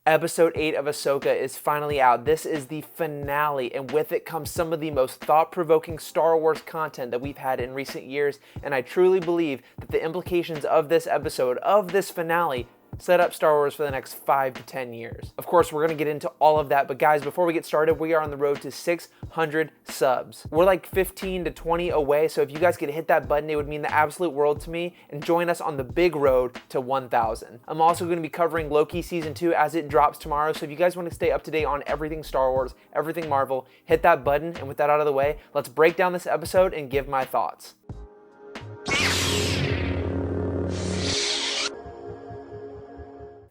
Episode 8 of Ahsoka is finally out. This is the finale, and with it comes some of the most thought-provoking Star Wars content that we've had in recent years, and I truly believe that the implications of this episode, of this finale, set up Star Wars for the next 5 to 10 years. Of course, we're going to get into all of that, but guys, before we get started, we are on the road to 600 subs. We're like 15 to 20 away, so if you guys could hit that button, it would mean the absolute world to me, and join us on the big road to 1,000. I'm also going to be covering Loki Season 2 as it drops tomorrow, so if you guys want to stay up to date on everything Star Wars, everything Marvel, hit that button, and with that out of the way, let's break down this episode and give my thoughts.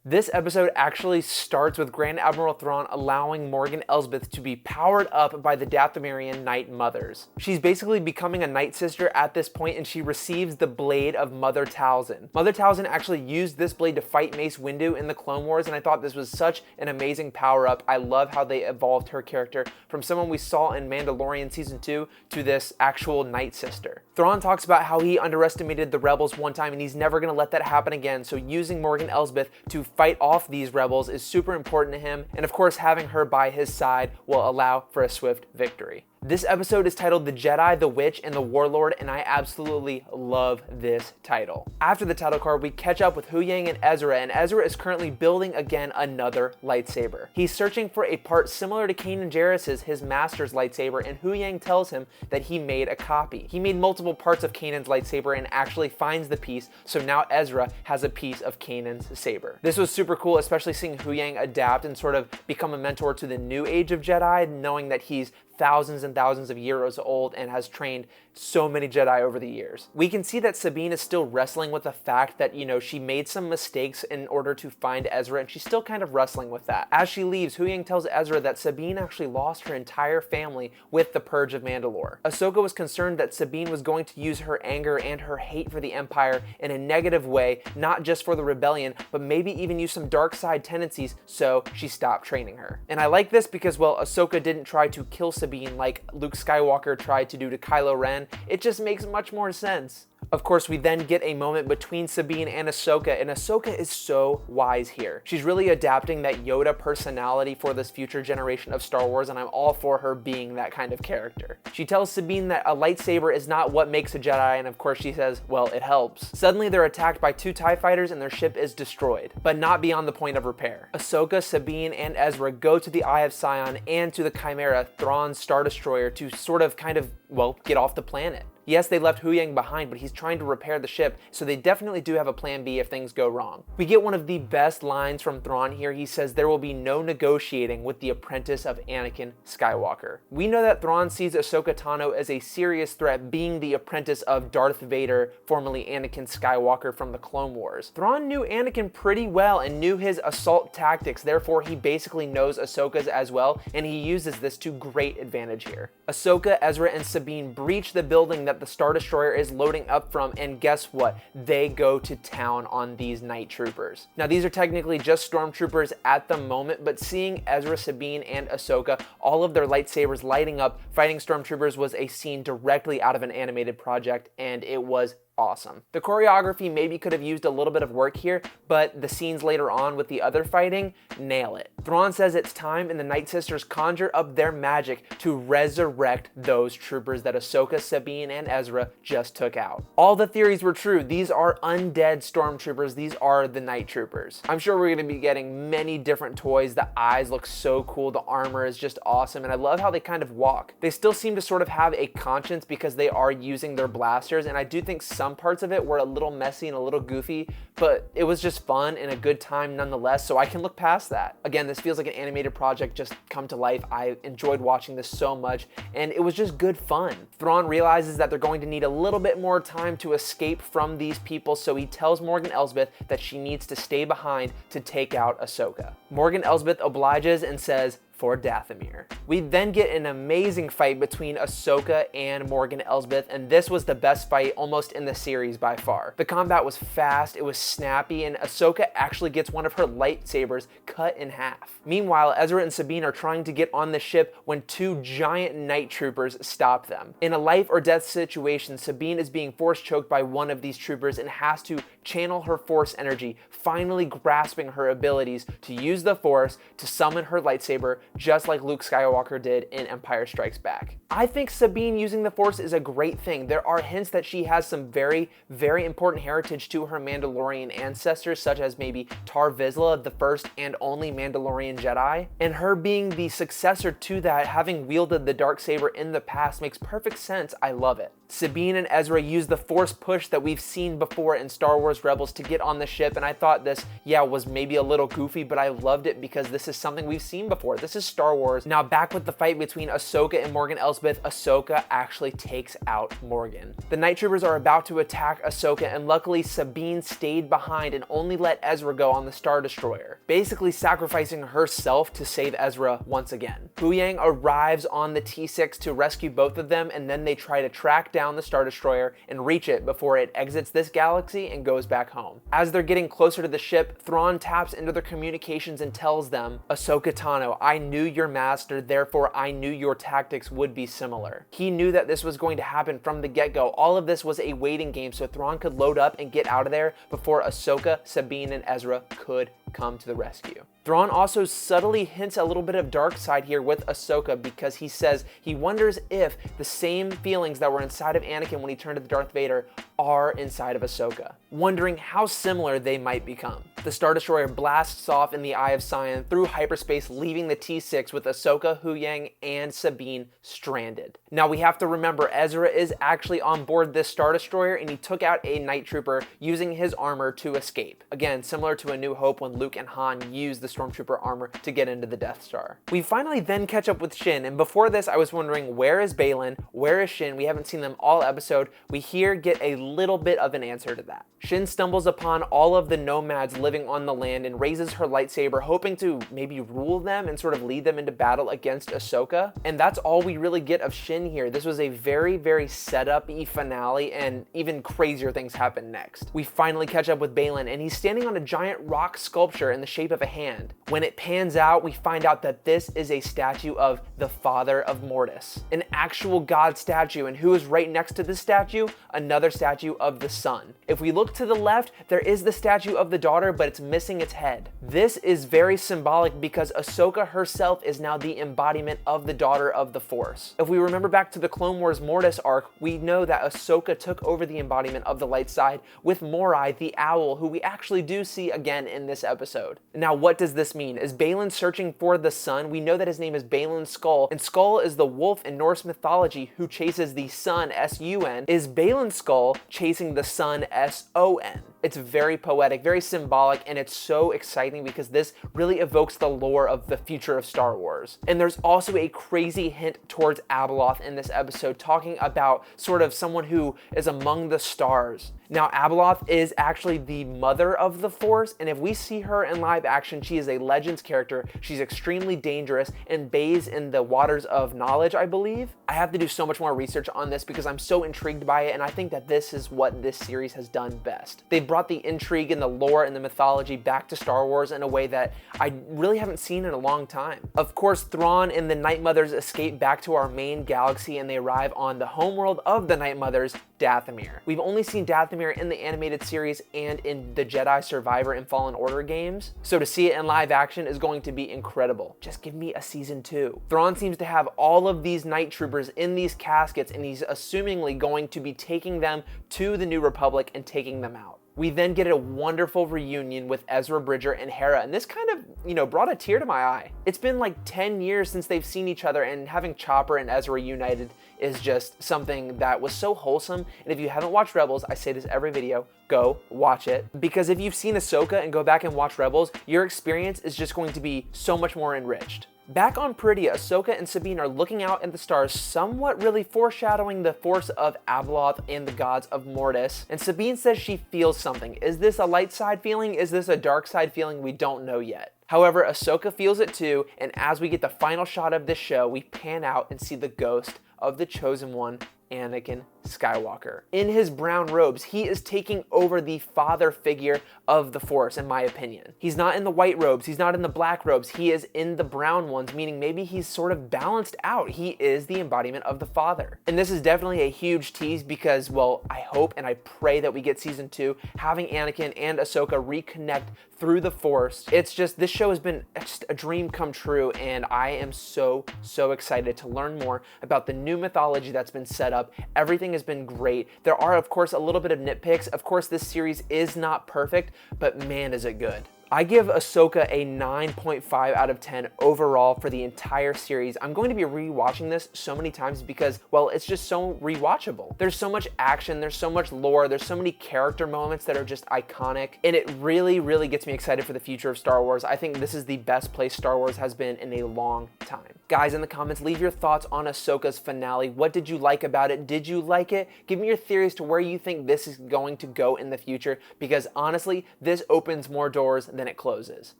This episode actually starts with Grand Admiral Thrawn allowing Morgan Elsbeth to be powered up by the Dathomirian Night Mothers. She's basically becoming a Night Sister at this point, and she receives the blade of Mother Talzin. Mother Talzin actually used this blade to fight Mace Windu in the Clone Wars, and I thought this was such an amazing power-up. I love how they evolved her character from someone we saw in Mandalorian Season 2 to this actual Night Sister. Thrawn talks about how he underestimated the rebels one time, and he's never going to let that happen again, so using Morgan Elsbeth to fight off these rebels is super important to him, and of course having her by his side will allow for a swift victory. This episode is titled The Jedi, the Witch, and the Warlord, and I absolutely love this title. After the title card, we catch up with Huyang and Ezra is currently building again another lightsaber. He's searching for a part similar to Kanan Jarrus's, his master's lightsaber, and Huyang tells him that he made a copy. He made multiple parts of Kanan's lightsaber and actually finds the piece, so now Ezra has a piece of Kanan's saber. This was super cool, especially seeing Huyang adapt and sort of become a mentor to the new age of Jedi, knowing that he's thousands and thousands of years old and has trained so many Jedi over the years. We can see that Sabine is still wrestling with the fact that, she made some mistakes in order to find Ezra, and she's still kind of wrestling with that. As she leaves, Huyang tells Ezra that Sabine actually lost her entire family with the Purge of Mandalore. Ahsoka was concerned that Sabine was going to use her anger and her hate for the Empire in a negative way, not just for the rebellion, but maybe even use some dark side tendencies, so she stopped training her. And I like this because, well, Ahsoka didn't try to kill Sabine like Luke Skywalker tried to do to Kylo Ren. It just makes much more sense. Of course, we then get a moment between Sabine and Ahsoka is so wise here. She's really adapting that Yoda personality for this future generation of Star Wars, and I'm all for her being that kind of character. She tells Sabine that a lightsaber is not what makes a Jedi, and of course she says, well, it helps. Suddenly they're attacked by 2 TIE fighters and their ship is destroyed, but not beyond the point of repair. Ahsoka, Sabine, and Ezra go to the Eye of Sion and to the Chimera, Thrawn's Star Destroyer, to sort of get off the planet. Yes, they left Huyang behind, but he's trying to repair the ship, so they definitely do have a plan B if things go wrong. We get one of the best lines from Thrawn here. He says there will be no negotiating with the apprentice of Anakin Skywalker. We know that Thrawn sees Ahsoka Tano as a serious threat, being the apprentice of Darth Vader, formerly Anakin Skywalker from the Clone Wars. Thrawn knew Anakin pretty well and knew his assault tactics, therefore he basically knows Ahsoka's as well, and he uses this to great advantage here. Ahsoka, Ezra, and Sabine breach the building that the Star Destroyer is loading up from, and guess what? They go to town on these night troopers. Now, these are technically just stormtroopers at the moment, but seeing Ezra, Sabine, and Ahsoka, all of their lightsabers lighting up, fighting stormtroopers was a scene directly out of an animated project, and it was awesome. The choreography maybe could have used a little bit of work here, but the scenes later on with the other fighting, nail it. Thrawn says it's time, and the Night Sisters conjure up their magic to resurrect those troopers that Ahsoka, Sabine, and Ezra just took out. All the theories were true. These are undead stormtroopers. These are the Night Troopers. I'm sure we're going to be getting many different toys. The eyes look so cool. The armor is just awesome, and I love how they kind of walk. They still seem to sort of have a conscience because they are using their blasters, and I do think some parts of it were a little messy and a little goofy, but it was just fun and a good time nonetheless, so I can look past that. Again, this feels like an animated project just come to life. I enjoyed watching this so much, and it was just good fun. Thrawn realizes that they're going to need a little bit more time to escape from these people, so he tells Morgan Elsbeth that she needs to stay behind to take out Ahsoka. Morgan Elsbeth obliges and says, for Dathomir. We then get an amazing fight between Ahsoka and Morgan Elsbeth, and this was the best fight almost in the series by far. The combat was fast, it was snappy, and Ahsoka actually gets one of her lightsabers cut in half. Meanwhile, Ezra and Sabine are trying to get on the ship when two giant night troopers stop them. In a life or death situation, Sabine is being force choked by one of these troopers and has to channel her force energy, finally grasping her abilities to use the force to summon her lightsaber, just like Luke Skywalker did in Empire Strikes Back. I think Sabine using the force is a great thing. There are hints that she has some very, very important heritage to her Mandalorian ancestors, such as maybe Tar Vizsla, the first and only Mandalorian Jedi. And her being the successor to that, having wielded the Darksaber in the past, makes perfect sense. I love it. Sabine and Ezra use the force push that we've seen before in Star Wars Rebels to get on the ship, and I thought this, was maybe a little goofy, but I loved it because this is something we've seen before. This is Star Wars. Now back with the fight between Ahsoka and Morgan Elsbeth, Ahsoka actually takes out Morgan. The Night Troopers are about to attack Ahsoka, and luckily Sabine stayed behind and only let Ezra go on the Star Destroyer, basically sacrificing herself to save Ezra once again. Huyang arrives on the T6 to rescue both of them, and then they try to track down the Star Destroyer and reach it before it exits this galaxy and goes back home. As they're getting closer to the ship, Thrawn taps into their communications and tells them, "Ahsoka Tano, I knew your master, therefore I knew your tactics would be similar." He knew that this was going to happen from the get-go. All of this was a waiting game so Thrawn could load up and get out of there before Ahsoka, Sabine, and Ezra could come to the rescue. Thrawn also subtly hints a little bit of dark side here with Ahsoka because he says he wonders if the same feelings that were inside of Anakin when he turned to Darth Vader are inside of Ahsoka, wondering how similar they might become. The Star Destroyer blasts off in the Eye of Sion through hyperspace, leaving the T6 with Ahsoka, Huyang, and Sabine stranded. Now we have to remember Ezra is actually on board this Star Destroyer, and he took out a Night Trooper using his armor to escape. Again, similar to A New Hope when Luke and Han used the Stormtrooper armor to get into the Death Star. We finally then catch up with Shin, and before this I was wondering, where is Baylan? Where is Shin? We haven't seen them all episode. We here get a little bit of an answer to that. Shin stumbles upon all of the nomads living on the land and raises her lightsaber, hoping to maybe rule them and sort of lead them into battle against Ahsoka. And that's all we really get of Shin here. This was a very, very setup-y finale, and even crazier things happen next. We finally catch up with Baylan, and he's standing on a giant rock sculpture in the shape of a hand. When it pans out, we find out that this is a statue of the father of Mortis, an actual god statue, and who is right next to this statue? Another statue of the sun. If we look to the left, there is the statue of the daughter, but it's missing its head. This is very symbolic because Ahsoka herself is now the embodiment of the daughter of the Force. If we remember back to the Clone Wars Mortis arc, we know that Ahsoka took over the embodiment of the light side with Morai, the owl, who we actually do see again in this episode. Now, what does this mean? Is Baylan searching for the sun? We know that his name is Baylan Skoll, and Skoll is the wolf in Norse mythology who chases the sun, S-U-N. Is Baylan Skoll chasing the sun, S-O-N? It's very poetic, very symbolic, and it's so exciting because this really evokes the lore of the future of Star Wars. And there's also a crazy hint towards Abeloth in this episode, talking about sort of someone who is among the stars. Now, Abeloth is actually the mother of the Force, and if we see her in live action, she is a Legends character. She's extremely dangerous and bathes in the waters of knowledge, I believe. I have to do so much more research on this because I'm so intrigued by it, and I think that this is what this series has done best. They've brought the intrigue and the lore and the mythology back to Star Wars in a way that I really haven't seen in a long time. Of course, Thrawn and the Night Mothers escape back to our main galaxy, and they arrive on the homeworld of the Night Mothers, Dathomir. We've only seen Dathomir in the animated series and in the Jedi Survivor and Fallen Order games, so to see it in live action is going to be incredible. Just give me a season 2. Thrawn seems to have all of these Night Troopers in these caskets, and he's assumingly going to be taking them to the New Republic and taking them out. We then get a wonderful reunion with Ezra Bridger and Hera, and this kind of, brought a tear to my eye. It's been like 10 years since they've seen each other, and having Chopper and Ezra united is just something that was so wholesome. And if you haven't watched Rebels, I say this every video, go watch it. Because if you've seen Ahsoka and go back and watch Rebels, your experience is just going to be so much more enriched. Back on Peridia, Ahsoka and Sabine are looking out at the stars, somewhat really foreshadowing the force of Abeloth and the gods of Mortis. And Sabine says she feels something. Is this a light side feeling? Is this a dark side feeling? We don't know yet. However, Ahsoka feels it too, and as we get the final shot of this show, we pan out and see the ghost of the Chosen One, Anakin Skywalker. In his brown robes, he is taking over the father figure of the Force, in my opinion. He's not in the white robes, he's not in the black robes, he is in the brown ones, meaning maybe he's sort of balanced out. He is the embodiment of the father. And this is definitely a huge tease because, well, I hope and I pray that we get season 2, having Anakin and Ahsoka reconnect through the Force. It's just, this show has been just a dream come true, and I am so excited to learn more about the new mythology that's been set up. Everything has been great. There are, of course, a little bit of nitpicks. Of course, this series is not perfect, but man, is it good. I give Ahsoka a 9.5 out of 10 overall for the entire series. I'm going to be rewatching this so many times because, well, it's just so rewatchable. There's so much action, there's so much lore, there's so many character moments that are just iconic, and it really gets me excited for the future of Star Wars. I think this is the best place Star Wars has been in a long time. Guys, in the comments, leave your thoughts on Ahsoka's finale. What did you like about it? Did you like it? Give me your theories to where you think this is going to go in the future, because honestly, this opens more doors than it closes.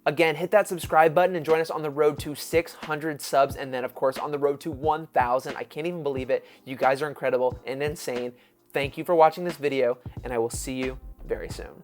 Again, hit that subscribe button and join us on the road to 600 subs, and then of course on the road to 1,000. I can't even believe it. You guys are incredible and insane. Thank you for watching this video, and I will see you very soon.